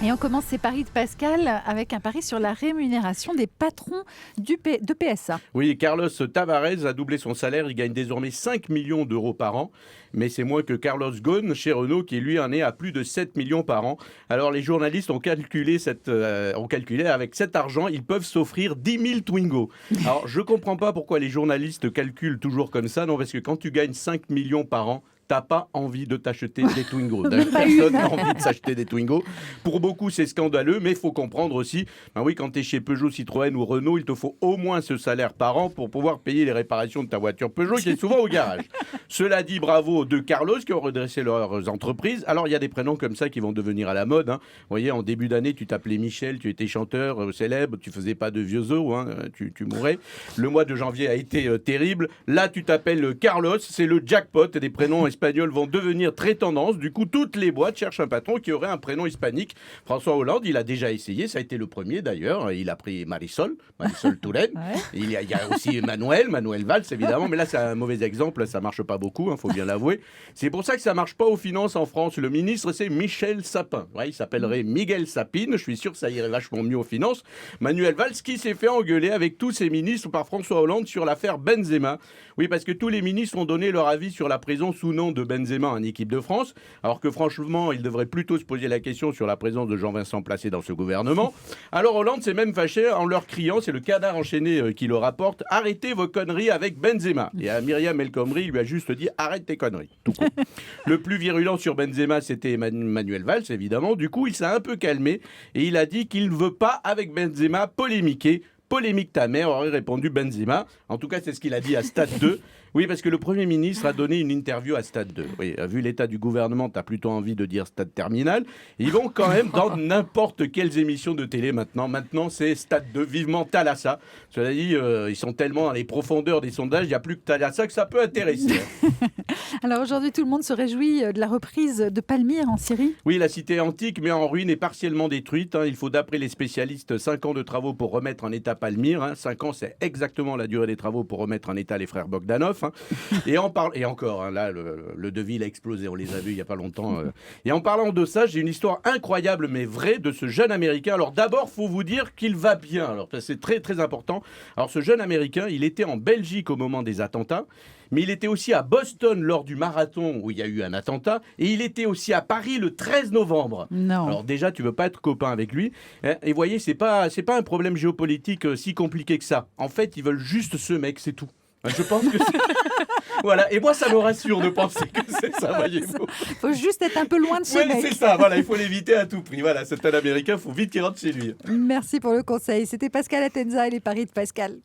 Et on commence ces paris de Pascal avec un pari sur la rémunération des patrons de PSA. Oui, Carlos Tavares a doublé son salaire. Il gagne désormais 5 millions d'euros par an. Mais c'est moins que Carlos Ghosn chez Renault qui, lui, en est à plus de 7 millions par an. Alors, les journalistes ont calculé avec cet argent, ils peuvent s'offrir 10 000 Twingo. Alors, je ne comprends pas pourquoi les journalistes calculent toujours comme ça. Non, parce que quand tu gagnes 5 millions par an, t'as pas envie de t'acheter des Twingo. Personne n'a envie de s'acheter des Twingo. Pour beaucoup, c'est scandaleux, mais il faut comprendre aussi, quand tu es chez Peugeot, Citroën ou Renault, il te faut au moins ce salaire par an pour pouvoir payer les réparations de ta voiture Peugeot, qui est souvent au garage. Cela dit, bravo aux deux Carlos qui ont redressé leurs entreprises. Alors, il y a des prénoms comme ça qui vont devenir à la mode. Vous voyez, en début d'année, tu t'appelais Michel, tu étais chanteur célèbre, tu faisais pas de vieux os, tu mourais. Le mois de janvier a été terrible. Là, tu t'appelles Carlos, c'est le jackpot. Des prénoms espagnols vont devenir très tendance. Du coup, toutes les boîtes cherchent un patron qui aurait un prénom hispanique. François Hollande, il a déjà essayé. Ça a été le premier d'ailleurs. Il a pris Marisol Touraine. Ouais. Il y a aussi Manuel Valls évidemment. Mais là, c'est un mauvais exemple. Ça marche pas beaucoup, faut bien l'avouer. C'est pour ça que ça marche pas aux finances en France. Le ministre, c'est Michel Sapin. Ouais, il s'appellerait Miguel Sapine. Je suis sûr que ça irait vachement mieux aux finances. Manuel Valls qui s'est fait engueuler avec tous ses ministres par François Hollande sur l'affaire Benzema. Oui, parce que tous les ministres ont donné leur avis sur la présence ou non de Benzema en équipe de France, alors que franchement, il devrait plutôt se poser la question sur la présence de Jean-Vincent Placé dans ce gouvernement. Alors Hollande s'est même fâché en leur criant, c'est le Canard enchaîné qui le rapporte, « Arrêtez vos conneries avec Benzema ». Et à Myriam El Khomri, il lui a juste dit « Arrête tes conneries ». Tout court. Le plus virulent sur Benzema, c'était Manuel Valls, évidemment. Du coup, il s'est un peu calmé et il a dit qu'il ne veut pas, avec Benzema, polémiquer. Polémique ta mère, aurait répondu Benzema. En tout cas, c'est ce qu'il a dit à Stade 2. Oui, parce que le Premier ministre a donné une interview à Stade 2. Oui, vu l'état du gouvernement, t'as plutôt envie de dire Stade Terminal. Ils vont quand même dans n'importe quelles émissions de télé maintenant. Maintenant, c'est Stade 2, vivement Thalassa. Cela dit, ils sont tellement dans les profondeurs des sondages, il n'y a plus que Thalassa que ça peut intéresser. Alors aujourd'hui, tout le monde se réjouit de la reprise de Palmyre en Syrie. Oui, la cité antique, mais en ruine et partiellement détruite. Il faut, d'après les spécialistes, 5 ans de travaux pour remettre en état Palmyre. 5 ans, c'est exactement la durée des travaux pour remettre en état les frères Bogdanov. Et encore, là, le devis, il a explosé. On les a vus il n'y a pas longtemps. Et en parlant de ça, j'ai une histoire incroyable, mais vraie, de ce jeune Américain. Alors d'abord, faut vous dire qu'il va bien. Alors c'est très, très important. Alors ce jeune Américain, il était en Belgique au moment des attentats. Mais il était aussi à Boston lors du marathon où il y a eu un attentat. Et il était aussi à Paris le 13 novembre. Non. Alors déjà, tu veux pas être copain avec lui. Et vous voyez, c'est pas un problème géopolitique si compliqué que ça. En fait, ils veulent juste ce mec, c'est tout. Je pense que c'est... Voilà, et moi ça me rassure de penser que c'est ça, voyez-vous. Il faut juste être un peu loin de ce mec. C'est ça, voilà, il faut l'éviter à tout prix. Voilà, c'est un Américain, il faut vite qu'il rentre chez lui. Merci pour le conseil. C'était Pascal Atenza et les paris de Pascal.